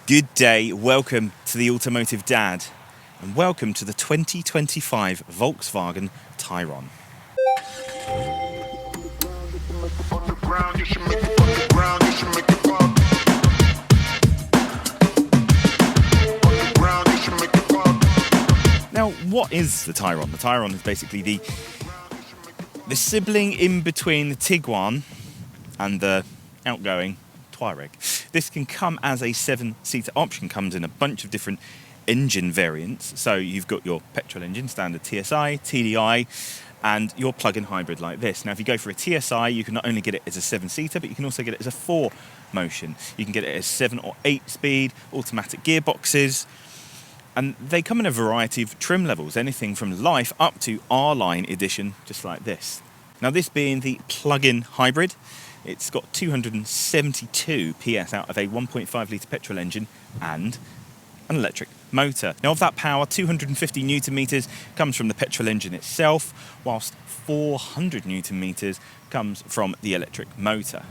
Good day, welcome to the Automotive Dad, and welcome to the 2025 Volkswagen Tayron. Now, what is the Tayron? The Tayron is basically the sibling in between the Tiguan and the outgoing Touareg. This can come as a 7-seater option, comes in a bunch of different engine variants. So you've got your petrol engine, standard TSI, TDI, and your plug-in hybrid like this. Now, if you go for a TSI, you can not only get it as a 7-seater, but you can also get it as a 4-motion. You can get it as 7 or 8-speed, automatic gearboxes, and they come in a variety of trim levels, anything from Life up to R-Line edition, just like this. Now, this being the plug-in hybrid, it's got 272 PS out of a 1.5 litre petrol engine and an electric motor. Now, of that power, 250 newton meters comes from the petrol engine itself, whilst 400 newton meters comes from the electric motor.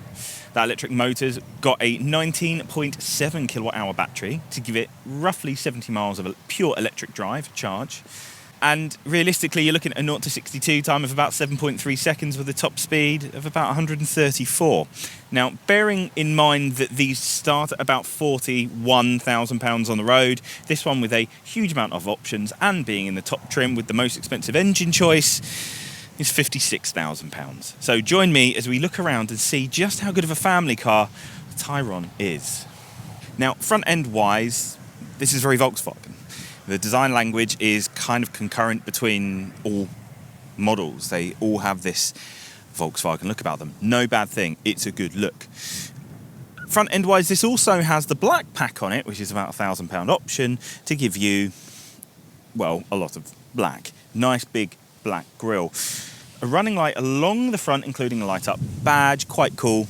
That electric motor's got a 19.7 kilowatt hour battery to give it roughly 70 miles of a pure electric drive charge. And realistically, you're looking at a 0 to 62 time of about 7.3 seconds with a top speed of about 134. Now, bearing in mind that these start at about £41,000 on the road, this one with a huge amount of options and being in the top trim with the most expensive engine choice is £56,000. So join me as we look around and see just how good of a family car the Tayron is. Now, front end wise, this is very Volkswagen. The design language is kind of concurrent between all models. They all have this Volkswagen look about them. No bad thing, it's a good look. Front end wise, this also has the black pack on it, which is about £1,000 option to give you, well, a lot of black. Nice big black grille. A running light along the front, including a light up badge, quite cool.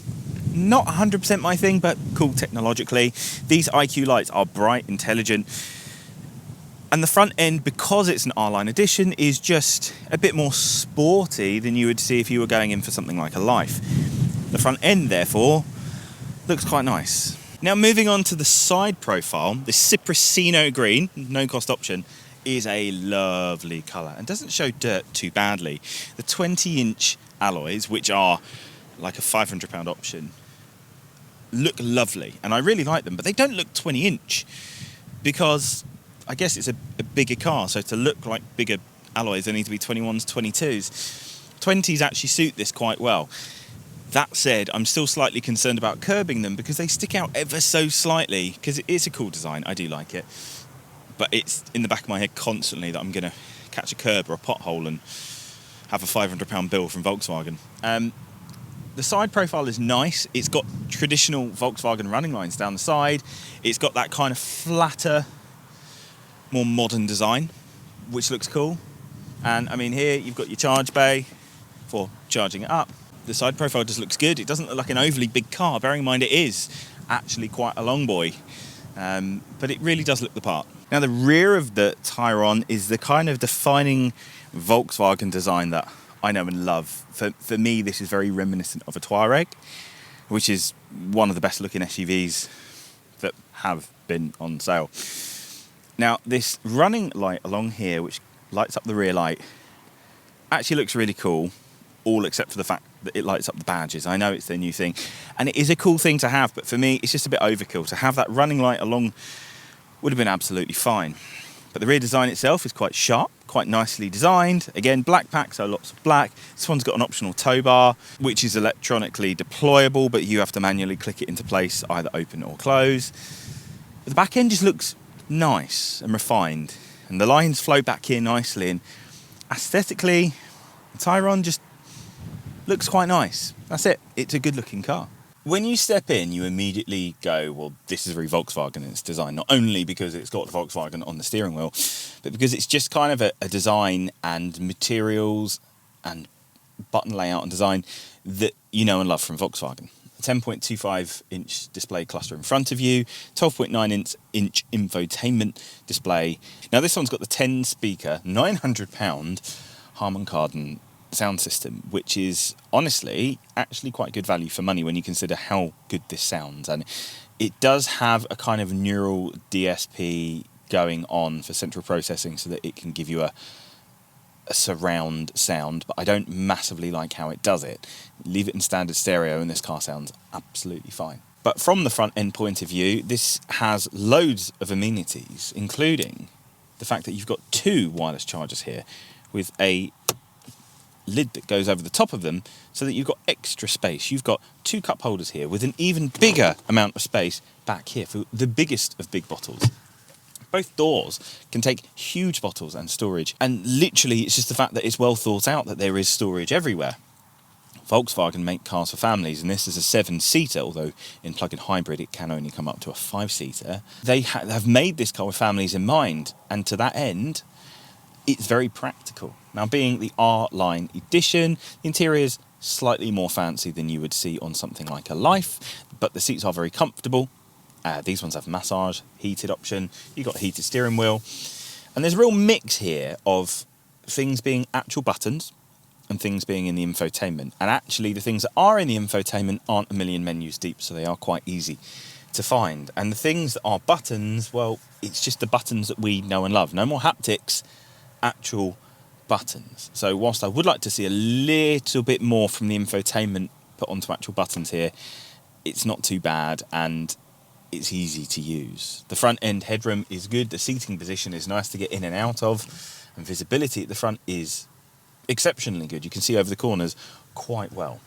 Not 100% my thing, but cool technologically. These IQ lights are bright, intelligent. And the front end, because it's an R-Line edition, is just a bit more sporty than you would see if you were going in for something like a Life. The front end, therefore, looks quite nice. Now, moving on to the side profile, this Cipressino green, no-cost option, is a lovely colour and doesn't show dirt too badly. The 20-inch alloys, which are like a £500 option, look lovely, and I really like them, but they don't look 20-inch because I guess it's a bigger car, so to look like bigger alloys, they need to be 21s, 22s. 20s actually suit this quite well. That said, I'm still slightly concerned about curbing them because they stick out ever so slightly, because it's a cool design, I do like it. But it's in the back of my head constantly that I'm going to catch a curb or a pothole and have a £500 bill from Volkswagen. The side profile is nice. It's got traditional Volkswagen running lines down the side. It's got that kind of flatter, more modern design, which looks cool. And I mean, here you've got your charge bay for charging it up. The side profile just looks good. It doesn't look like an overly big car, bearing in mind it is actually quite a long boy, but it really does look the part. Now, the rear of the Tayron is the kind of defining Volkswagen design that I know and love. For me, this is very reminiscent of a Touareg, which is one of the best looking SUVs that have been on sale. Now, this running light along here, which lights up the rear light, actually looks really cool, all except for the fact that it lights up the badges. I know it's their new thing, and it is a cool thing to have, but for me, it's just a bit overkill. To have that running light along would have been absolutely fine. But the rear design itself is quite sharp, quite nicely designed. Again, black pack, so lots of black. This one's got an optional tow bar, which is electronically deployable, but you have to manually click it into place, either open or close. But the back end just looks nice and refined, and the lines flow back here nicely, and aesthetically the Tayron just looks quite nice. That's it, it's a good looking car. When you step in, you immediately go, well, this is very Volkswagen in its design, not only because it's got Volkswagen on the steering wheel, but because it's just kind of a design and materials and button layout and design that you know and love from Volkswagen. A 10.25-inch display cluster in front of you, 12.9-inch infotainment display. Now, this one's got the 10-speaker, £900 Harman Kardon sound system, which is honestly actually quite good value for money when you consider how good this sounds. And It does have a kind of neural DSP going on for central processing so that it can give you a surround sound, but I don't massively like how it does it. Leave it in standard stereo and this car sounds absolutely fine. But from the front end point of view, this has loads of amenities, including the fact that you've got 2 wireless chargers here with a lid that goes over the top of them so that you've got extra space. You've got 2 cup holders here with an even bigger amount of space back here for the biggest of big bottles. Both doors can take huge bottles and storage, and literally it's just the fact that it's well thought out that there is storage everywhere. Volkswagen make cars for families, and this is a 7-seater, although in plug-in hybrid it can only come up to a 5-seater. They have made this car with families in mind, and to that end, it's very practical. Now, being the R-Line edition, the interior is slightly more fancy than you would see on something like a Life, but the seats are very comfortable. These ones have massage, heated option, you've got a heated steering wheel, and there's a real mix here of things being actual buttons and things being in the infotainment. And actually the things that are in the infotainment aren't a million menus deep, so they are quite easy to find. And the things that are buttons, well, it's just the buttons that we know and love. No more haptics, actual buttons. So whilst I would like to see a little bit more from the infotainment put onto actual buttons here, it's not too bad, and it's easy to use. The front end headroom is good, the seating position is nice to get in and out of, and visibility at the front is exceptionally good. You can see over the corners quite well.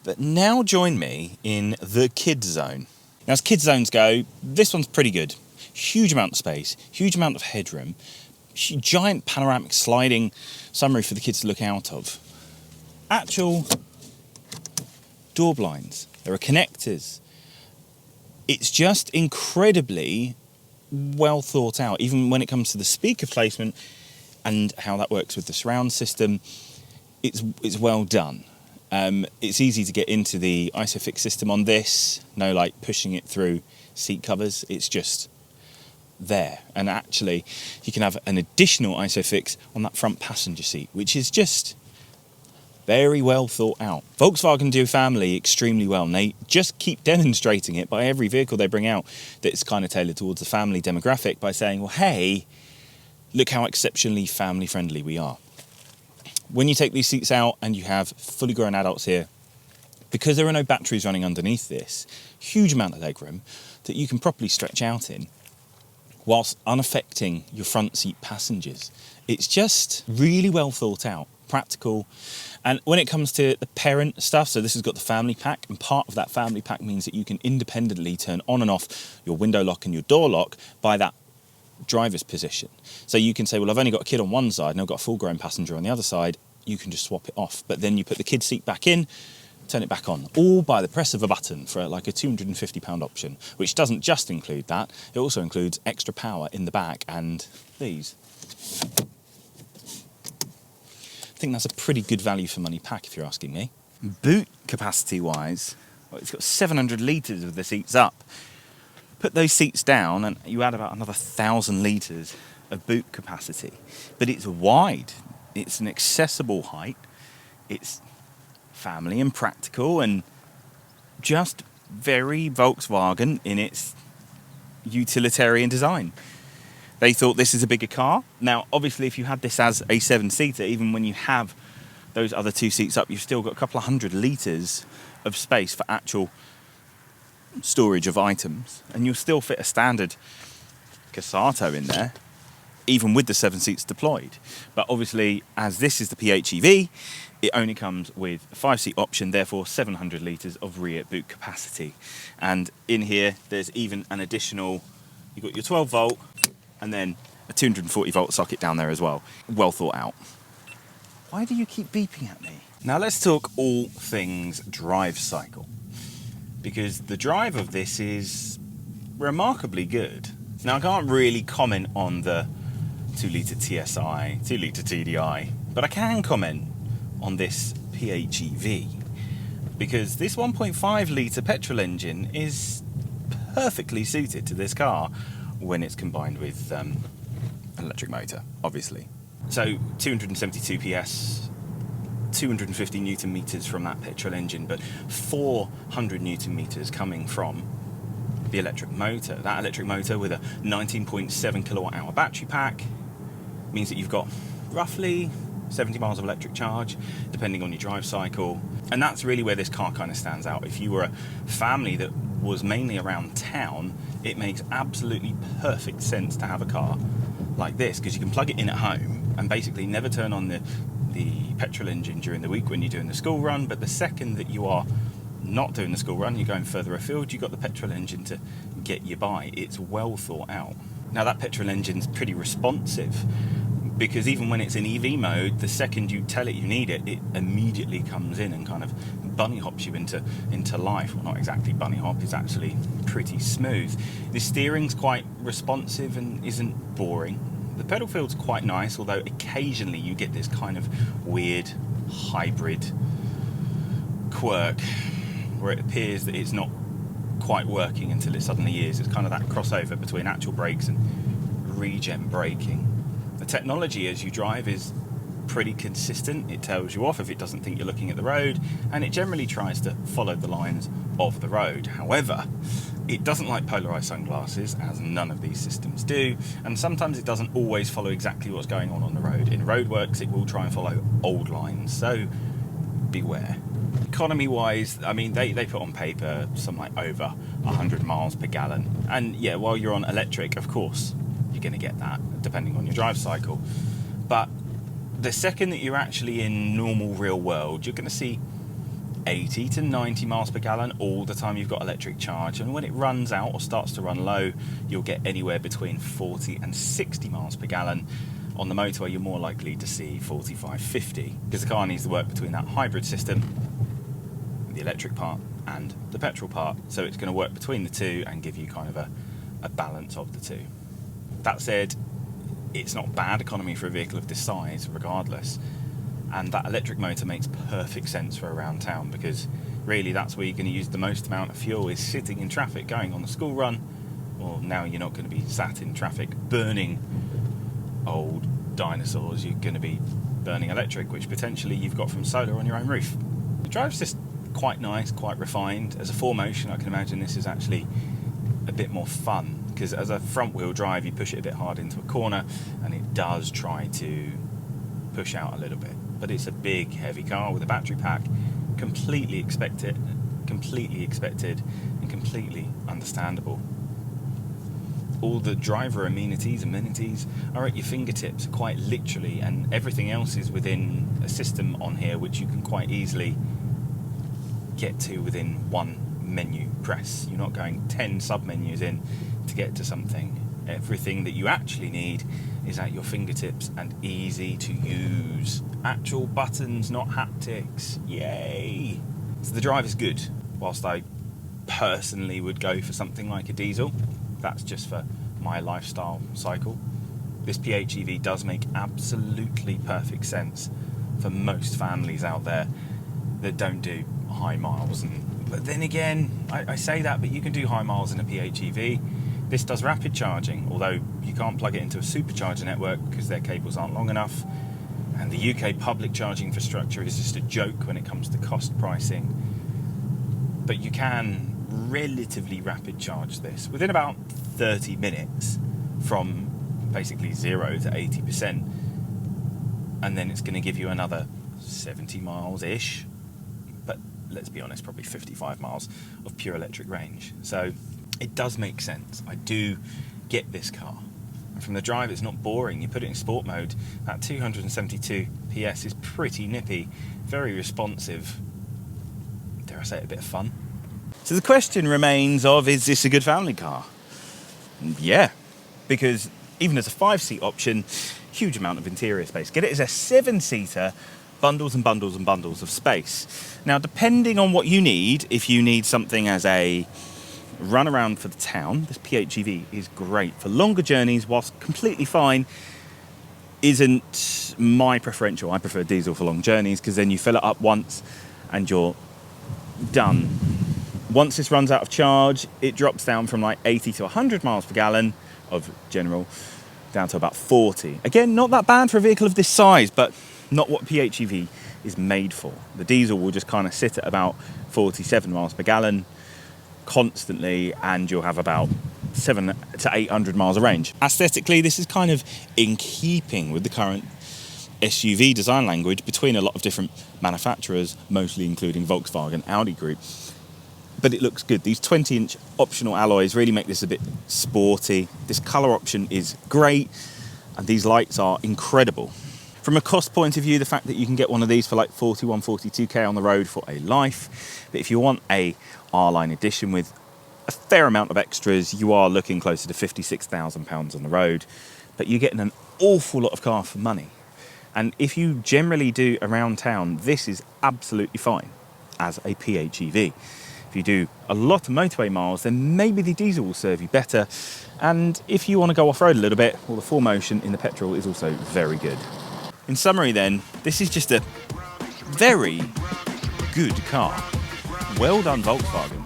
But now join me in the kids zone. Now, as kids zones go, this one's pretty good. Huge amount of space, huge amount of headroom, giant panoramic sliding sunroof for the kids to look out of. Actual door blinds, there are connectors. It's just incredibly well thought out, even when it comes to the speaker placement and how that works with the surround system. It's well done. It's easy to get into the ISOFIX system on this, no like pushing it through seat covers, it's just there. And actually you can have an additional ISOFIX on that front passenger seat, which is just very well thought out. Volkswagen do family extremely well, and they just keep demonstrating it by every vehicle they bring out that's kind of tailored towards the family demographic by saying, well, hey, look how exceptionally family friendly we are. When you take these seats out and you have fully grown adults here, because there are no batteries running underneath this, huge amount of legroom that you can properly stretch out in whilst unaffecting your front seat passengers. It's just really well thought out, practical. And when it comes to the parent stuff, so this has got the family pack, and part of that family pack means that you can independently turn on and off your window lock and your door lock by that driver's position. So you can say, well, I've only got a kid on one side and I've got a full-grown passenger on the other side. You can just swap it off, but then you put the kid seat back in, turn it back on, all by the press of a button for like a £250 option, which doesn't just include that, it also includes extra power in the back and these. I think that's a pretty good value for money pack if you're asking me. Boot capacity wise, well, it's got 700 litres of the seats up. Put those seats down and you add about another 1,000 litres of boot capacity. But it's wide, it's an accessible height, it's family and practical and just very Volkswagen in its utilitarian design. They thought this is a bigger car. Now, obviously, if you had this as a 7-seater, even when you have those other 2 seats up, you've still got a couple of 100 litres of space for actual storage of items. And you'll still fit a standard Sorento in there, even with the 7 seats deployed. But obviously, as this is the PHEV, it only comes with a 5-seat option, therefore 700 litres of rear boot capacity. And in here, there's even an additional, you've got your 12 volt, and then a 240 volt socket down there as well. Well thought out. Why do you keep beeping at me? Now let's talk all things drive cycle, because the drive of this is remarkably good. Now I can't really comment on the 2-litre TSI, 2-litre TDI, but I can comment on this PHEV, because this 1.5 litre petrol engine is perfectly suited to this car when it's combined with an electric motor, obviously. So 272 PS, 250 newton meters from that petrol engine, but 400 newton meters coming from the electric motor. That electric motor with a 19.7 kilowatt hour battery pack means that you've got roughly 70 miles of electric charge, depending on your drive cycle. And that's really where this car kind of stands out. If you were a family that was mainly around town, it makes absolutely perfect sense to have a car like this, because you can plug it in at home and basically never turn on the petrol engine during the week when you're doing the school run, but the second that you are not doing the school run, you're going further afield, you've got the petrol engine to get you by. It's well thought out. Now that petrol engine's pretty responsive, because even when it's in EV mode, the second you tell it you need it, it immediately comes in and kind of bunny hops you into life. Well, not exactly bunny hop, it's actually pretty smooth. The steering's quite responsive and isn't boring. The pedal field's quite nice, although occasionally you get this kind of weird hybrid quirk where it appears that it's not quite working until it suddenly is. It's kind of that crossover between actual brakes and regen braking. The technology as you drive is pretty consistent. It tells you off if it doesn't think you're looking at the road, and it generally tries to follow the lines of the road. However, it doesn't like polarized sunglasses, as none of these systems do, and sometimes it doesn't always follow exactly what's going on the road. In roadworks, it will try and follow old lines, so beware. Economy wise, I mean, they put on paper something like over 100 miles per gallon, and yeah, while you're on electric, of course you're going to get that depending on your drive cycle, but the second that you're actually in normal real world, you're going to see 80 to 90 miles per gallon all the time you've got electric charge, and when it runs out or starts to run low, you'll get anywhere between 40 and 60 miles per gallon. On the motorway, you're more likely to see 45, 50, because the car needs to work between that hybrid system, the electric part, and the petrol part, so it's going to work between the two and give you kind of a balance of the two. That said, it's not bad economy for a vehicle of this size regardless, and that electric motor makes perfect sense for around town, because really that's where you're going to use the most amount of fuel, is sitting in traffic going on the school run. Well, now you're not going to be sat in traffic burning old dinosaurs, you're going to be burning electric, which potentially you've got from solar on your own roof. The drive's just quite nice, quite refined. As a 4Motion, I can imagine this is actually a bit more fun, because as a front wheel drive you push it a bit hard into a corner and it does try to push out a little bit, but it's a big heavy car with a battery pack. Completely expected and completely understandable. All the driver amenities are at your fingertips quite literally, and everything else is within a system on here which you can quite easily get to within one menu press. You're not going 10 sub-menus in to get to something. Everything that you actually need is at your fingertips and easy to use. Actual buttons, not haptics. Yay! So the drive is good, whilst I personally would go for something like a diesel. That's just for my lifestyle cycle. This PHEV does make absolutely perfect sense for most families out there that don't do high miles. But then again, I say that, but you can do high miles in a PHEV. This does rapid charging, although you can't plug it into a supercharger network because their cables aren't long enough. And the UK public charging infrastructure is just a joke when it comes to cost pricing. But you can relatively rapid charge this within about 30 minutes from basically 0 to 80%. And then it's going to give you another 70 miles-ish. But let's be honest, probably 55 miles of pure electric range. So it does make sense. I do get this car. And from the drive, it's not boring. You put it in sport mode, that 272 PS is pretty nippy, very responsive. Dare I say it, a bit of fun. So the question remains of, is this a good family car? Yeah, because even as a 5-seat option, huge amount of interior space. Get it as a 7-seater, bundles and bundles and bundles of space. Now, depending on what you need, if you need something as a run around for the town, this PHEV is great. For longer journeys, whilst completely fine, isn't my preferential. I prefer diesel for long journeys, because then you fill it up once and you're done. Once this runs out of charge, it drops down from like 80 to 100 miles per gallon of general down to about 40. Again, not that bad for a vehicle of this size, but not what PHEV is made for. The diesel will just kind of sit at about 47 miles per gallon, constantly, and you'll have about 700 to 800 miles of range. Aesthetically, this is kind of in keeping with the current SUV design language between a lot of different manufacturers, mostly including Volkswagen, Audi Group. But it looks good. These 20-inch optional alloys really make this a bit sporty. This colour option is great, and these lights are incredible. From a cost point of view, the fact that you can get one of these for like 41, 42k on the road for a life. But if you want a R-Line edition with a fair amount of extras, you are looking closer to £56,000 on the road. But you're getting an awful lot of car for money. And if you generally do around town, this is absolutely fine as a PHEV. If you do a lot of motorway miles, then maybe the diesel will serve you better. And if you want to go off-road a little bit, well, the 4Motion in the petrol is also very good. In summary then, this is just a very good car. Well done, Volkswagen.